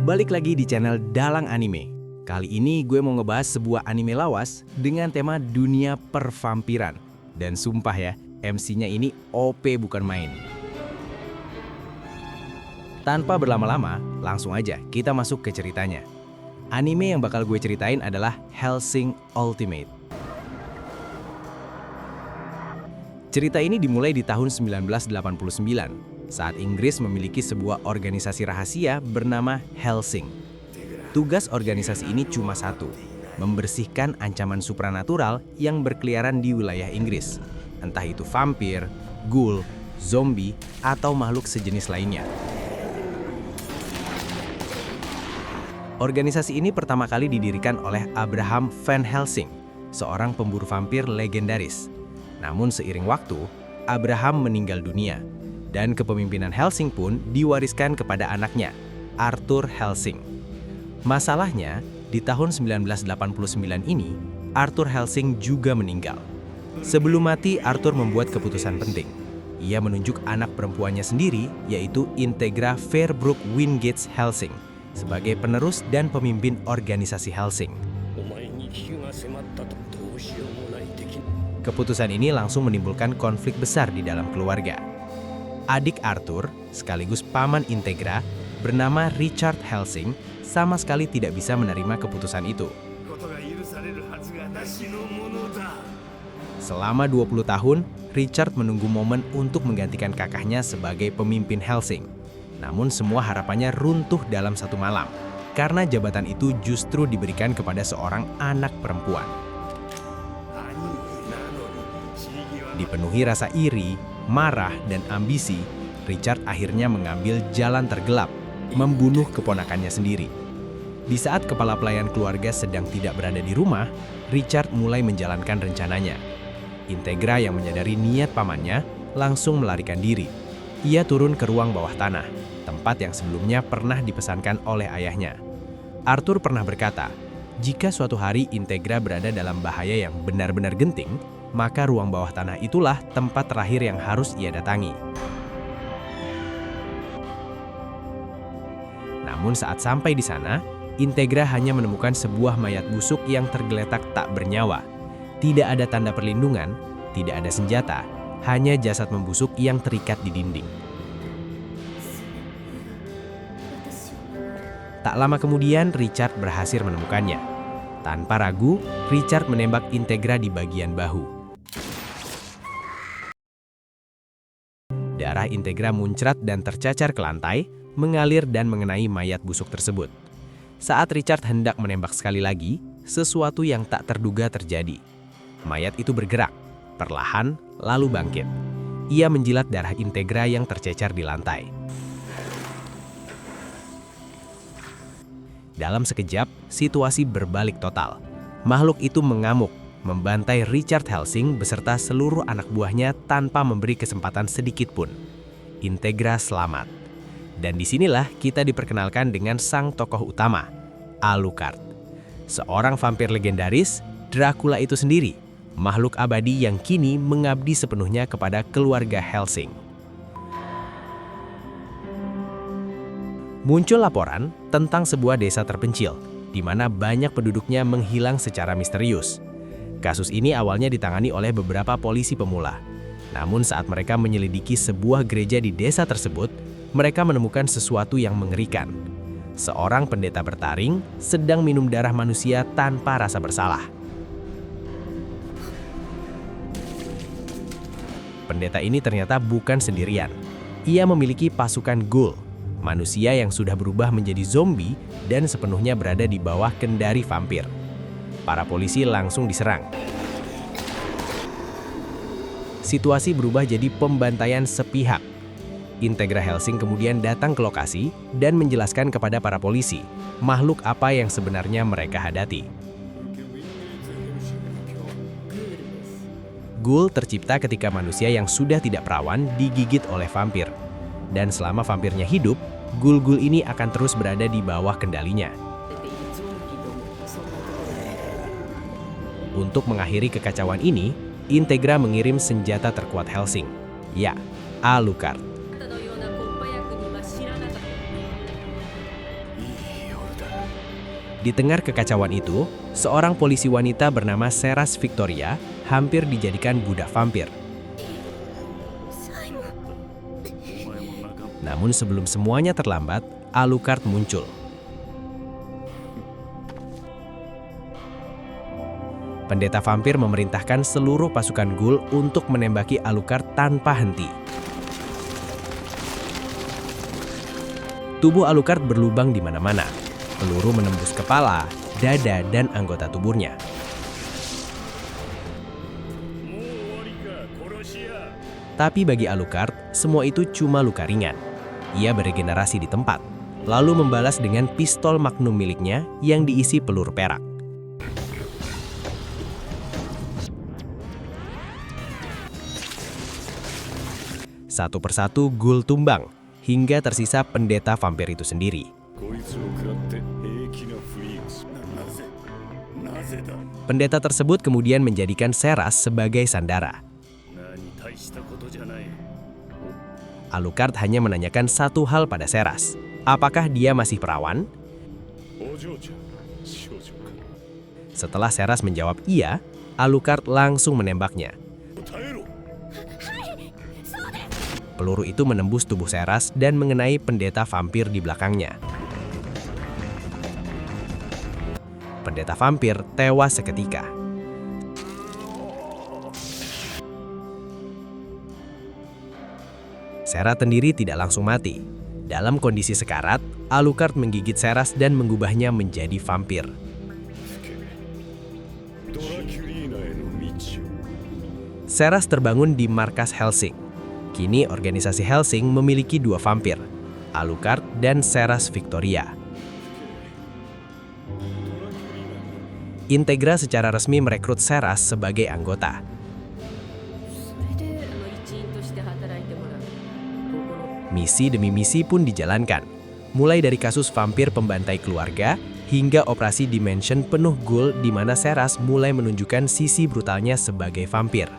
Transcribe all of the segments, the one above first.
Balik lagi di channel Dalang Anime. Kali ini gue mau ngebahas sebuah anime lawas dengan tema dunia pervampiran. Dan sumpah ya, MC-nya ini OP bukan main. Tanpa berlama-lama, langsung aja kita masuk ke ceritanya. Anime yang bakal gue ceritain adalah Hellsing Ultimate. Cerita ini dimulai di tahun 1989. Saat Inggris memiliki sebuah organisasi rahasia bernama Hellsing. Tugas organisasi ini cuma satu, membersihkan ancaman supranatural yang berkeliaran di wilayah Inggris, entah itu vampir, ghoul, zombie, atau makhluk sejenis lainnya. Organisasi ini pertama kali didirikan oleh Abraham Van Helsing, seorang pemburu vampir legendaris. Namun seiring waktu, Abraham meninggal dunia. Dan kepemimpinan Hellsing pun diwariskan kepada anaknya, Arthur Hellsing. Masalahnya, di tahun 1989 ini, Arthur Hellsing juga meninggal. Sebelum mati, Arthur membuat keputusan penting. Ia menunjuk anak perempuannya sendiri, yaitu Integra Fairbrook Wingates Hellsing, sebagai penerus dan pemimpin organisasi Hellsing. Keputusan ini langsung menimbulkan konflik besar di dalam keluarga. Adik Arthur, sekaligus paman Integra, bernama Richard Hellsing, sama sekali tidak bisa menerima keputusan itu. Selama 20 tahun, Richard menunggu momen untuk menggantikan kakaknya sebagai pemimpin Hellsing. Namun semua harapannya runtuh dalam satu malam, karena jabatan itu justru diberikan kepada seorang anak perempuan. Dipenuhi rasa iri, marah, dan ambisi, Richard akhirnya mengambil jalan tergelap, membunuh keponakannya sendiri. Di saat kepala pelayan keluarga sedang tidak berada di rumah, Richard mulai menjalankan rencananya. Integra yang menyadari niat pamannya langsung melarikan diri. Ia turun ke ruang bawah tanah, tempat yang sebelumnya pernah dipesankan oleh ayahnya. Arthur pernah berkata, jika suatu hari Integra berada dalam bahaya yang benar-benar genting, maka ruang bawah tanah itulah tempat terakhir yang harus ia datangi. Namun saat sampai di sana, Integra hanya menemukan sebuah mayat busuk yang tergeletak tak bernyawa. Tidak ada tanda perlindungan, tidak ada senjata, hanya jasad membusuk yang terikat di dinding. Tak lama kemudian, Richard berhasil menemukannya. Tanpa ragu, Richard menembak Integra di bagian bahu. Darah Integra muncrat dan tercacar ke lantai, mengalir dan mengenai mayat busuk tersebut. Saat Richard hendak menembak sekali lagi, sesuatu yang tak terduga terjadi. Mayat itu bergerak, perlahan, lalu bangkit. Ia menjilat darah Integra yang tercecar di lantai. Dalam sekejap, situasi berbalik total. Makhluk itu mengamuk, membantai Richard Hellsing beserta seluruh anak buahnya tanpa memberi kesempatan sedikit pun. Integra selamat. Dan disinilah kita diperkenalkan dengan sang tokoh utama, Alucard. Seorang vampir legendaris, Dracula itu sendiri, makhluk abadi yang kini mengabdi sepenuhnya kepada keluarga Hellsing. Muncul laporan tentang sebuah desa terpencil, di mana banyak penduduknya menghilang secara misterius. Kasus ini awalnya ditangani oleh beberapa polisi pemula. Namun saat mereka menyelidiki sebuah gereja di desa tersebut, mereka menemukan sesuatu yang mengerikan. Seorang pendeta bertaring sedang minum darah manusia tanpa rasa bersalah. Pendeta ini ternyata bukan sendirian. Ia memiliki pasukan ghoul, manusia yang sudah berubah menjadi zombie dan sepenuhnya berada di bawah kendali vampir. Para polisi langsung diserang. Situasi berubah jadi pembantaian sepihak. Integra Hellsing kemudian datang ke lokasi dan menjelaskan kepada para polisi makhluk apa yang sebenarnya mereka hadapi. Ghoul tercipta ketika manusia yang sudah tidak perawan digigit oleh vampir. Dan selama vampirnya hidup, ghoul-ghoul ini akan terus berada di bawah kendalinya. Untuk mengakhiri kekacauan ini, Integra mengirim senjata terkuat Hellsing, ya, Alucard. Di tengah kekacauan itu, seorang polisi wanita bernama Seras Victoria hampir dijadikan budak vampir. Namun sebelum semuanya terlambat, Alucard muncul. Pendeta vampir memerintahkan seluruh pasukan Ghoul untuk menembaki Alucard tanpa henti. Tubuh Alucard berlubang di mana-mana. Peluru menembus kepala, dada, dan anggota tubuhnya. Tapi bagi Alucard, semua itu cuma luka ringan. Ia beregenerasi di tempat, lalu membalas dengan pistol Magnum miliknya yang diisi peluru perak. Satu persatu Ghoul tumbang, hingga tersisa pendeta vampir itu sendiri. Pendeta tersebut kemudian menjadikan Seras sebagai sandara. Alucard hanya menanyakan satu hal pada Seras. Apakah dia masih perawan? Setelah Seras menjawab iya, Alucard langsung menembaknya. Peluru itu menembus tubuh Seras dan mengenai pendeta vampir di belakangnya. Pendeta vampir tewas seketika. Seras sendiri tidak langsung mati. Dalam kondisi sekarat, Alucard menggigit Seras dan mengubahnya menjadi vampir. Seras terbangun di markas Hellsing. Kini organisasi Hellsing memiliki dua vampir, Alucard dan Seras Victoria. Integra secara resmi merekrut Seras sebagai anggota. Misi demi misi pun dijalankan, mulai dari kasus vampir pembantai keluarga hingga operasi Dimension penuh Ghoul di mana Seras mulai menunjukkan sisi brutalnya sebagai vampir.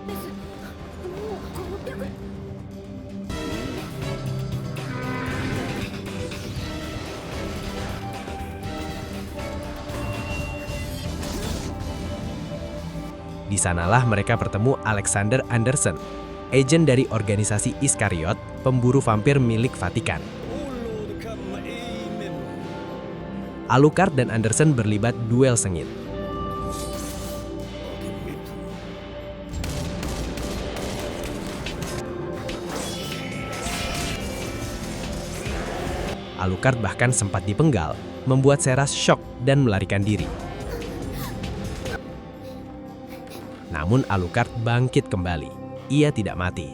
Di sanalah mereka bertemu Alexander Anderson, agen dari organisasi Iskariot, pemburu vampir milik Vatikan. Alucard dan Anderson berlibat duel sengit. Alucard bahkan sempat dipenggal, membuat Seras shock dan melarikan diri. Namun Alucard bangkit kembali. Ia tidak mati.